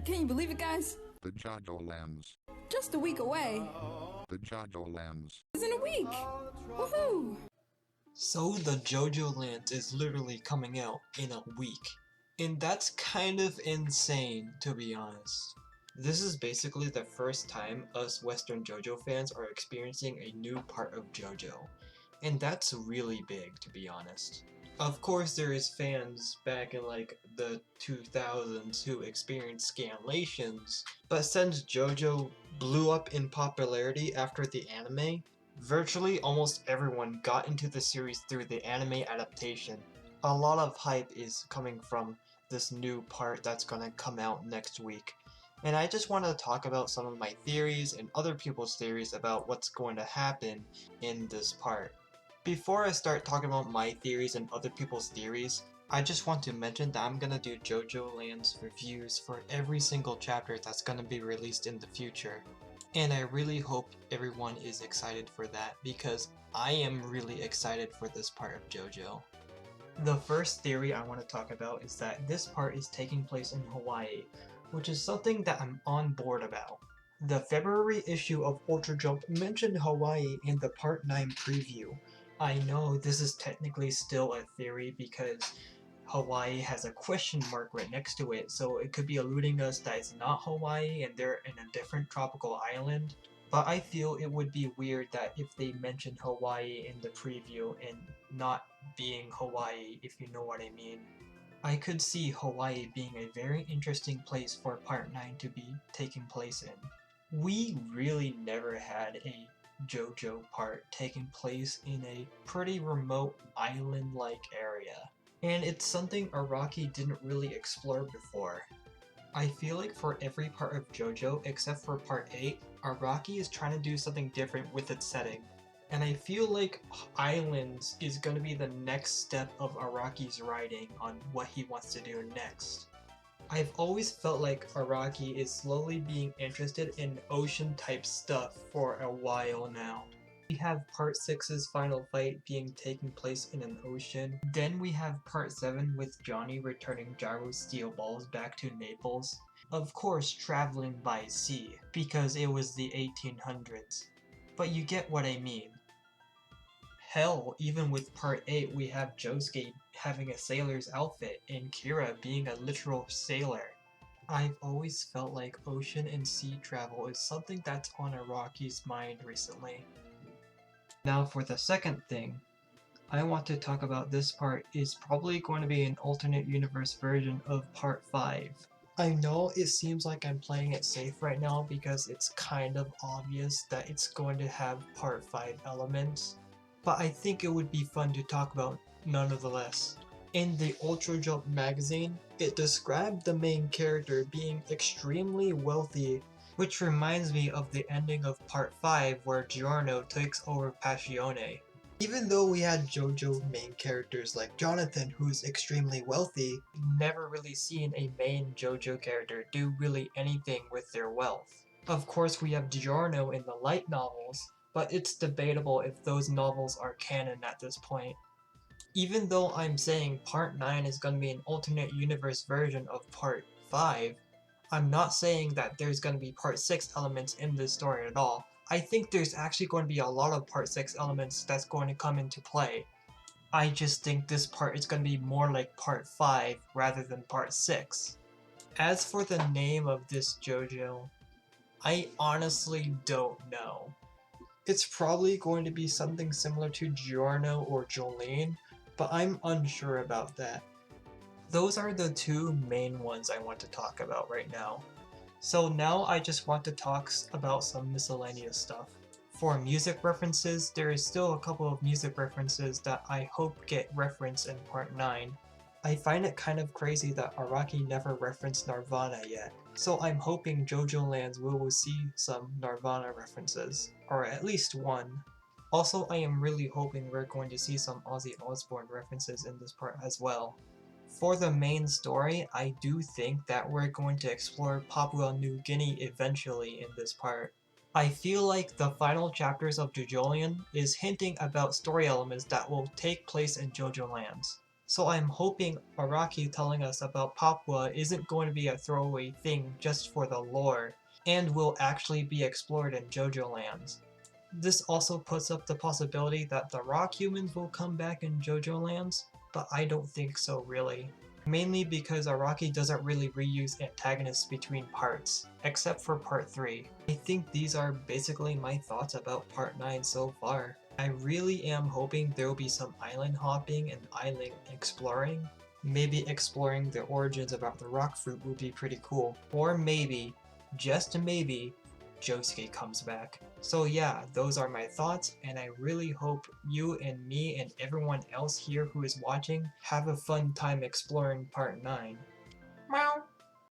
Can you believe it, guys? The JOJOLands. Just a week away. The JOJOLands. It's in a week! Woohoo! So the JOJOLands is literally coming out in a week. And that's kind of insane, to be honest. This is basically the first time us Western JoJo fans are experiencing a new part of JoJo. And that's really big, to be honest. Of course there is fans back in like the 2000s who experienced scanlations, but since JoJo blew up in popularity after the anime, virtually almost everyone got into the series through the anime adaptation. A lot of hype is coming from this new part that's gonna come out next week. And I just want to talk about some of my theories and other people's theories about what's going to happen in this part. Before I start talking about my theories and other people's theories, I just want to mention that I'm gonna do JOJOLands reviews for every single chapter that's gonna be released in the future. And I really hope everyone is excited for that, because I am really excited for this part of JoJo. The first theory I want to talk about is that this part is taking place in Hawaii, which is something that I'm on board about. The February issue of Ultra Jump mentioned Hawaii in the Part 9 preview. I know this is technically still a theory because Hawaii has a question mark right next to it, so it could be alluding us that it's not Hawaii and they're in a different tropical island. But I feel it would be weird that if they mentioned Hawaii in the preview and not being Hawaii, if you know what I mean. I could see Hawaii being a very interesting place for Part 9 to be taking place in. We really never had a JoJo part taking place in a pretty remote island-like area. And it's something Araki didn't really explore before. I feel like for every part of JoJo except for Part 8, Araki is trying to do something different with its setting. And I feel like Islands is going to be the next step of Araki's writing on what he wants to do next. I've always felt like Araki is slowly being interested in ocean type stuff for a while now. We have Part 6's final fight being taking place in an ocean. Then we have Part 7 with Johnny returning Gyro's steel balls back to Naples. Of course traveling by sea, because it was the 1800s. But you get what I mean. Hell, even with Part 8 we have Josuke having a sailor's outfit and Kira being a literal sailor. I've always felt like ocean and sea travel is something that's on Araki's mind recently. Now for the second thing, I want to talk about this part is probably going to be an alternate universe version of Part 5. I know it seems like I'm playing it safe right now because it's kind of obvious that it's going to have Part 5 elements, but I think it would be fun to talk about nonetheless. In the Ultra Jump magazine, it described the main character being extremely wealthy, which reminds me of the ending of Part 5 where Giorno takes over Passione. Even though we had JoJo main characters like Jonathan who's extremely wealthy, we've never really seen a main JoJo character do really anything with their wealth. Of course we have Giorno in the light novels, but it's debatable if those novels are canon at this point. Even though I'm saying Part 9 is going to be an alternate universe version of Part 5, I'm not saying that there's going to be Part 6 elements in this story at all. I think there's actually going to be a lot of Part 6 elements that's going to come into play. I just think this part is going to be more like Part 5 rather than Part 6. As for the name of this JoJo, I honestly don't know. It's probably going to be something similar to Giorno or Jolene, but I'm unsure about that. Those are the two main ones I want to talk about right now. So now I just want to talk about some miscellaneous stuff. For music references, there is still a couple of music references that I hope get referenced in Part 9. I find it kind of crazy that Araki never referenced Nirvana yet, so I'm hoping JOJOLands will see some Nirvana references, or at least one. Also, I am really hoping we're going to see some Ozzy Osbourne references in this part as well. For the main story, I do think that we're going to explore Papua New Guinea eventually in this part. I feel like the final chapters of JoJolion is hinting about story elements that will take place in JoJoLands. So I'm hoping Araki telling us about Papua isn't going to be a throwaway thing just for the lore, and will actually be explored in JOJOLands. This also puts up the possibility that the rock humans will come back in JOJOLands, but I don't think so really. Mainly because Araki doesn't really reuse antagonists between parts, except for part 3. I think these are basically my thoughts about part 9 so far. I really am hoping there will be some island hopping and island exploring. Maybe exploring the origins of the rock fruit would be pretty cool. Or maybe, just maybe, Josuke comes back. So yeah, those are my thoughts, and I really hope you and me and everyone else here who is watching have a fun time exploring part 9. Meow.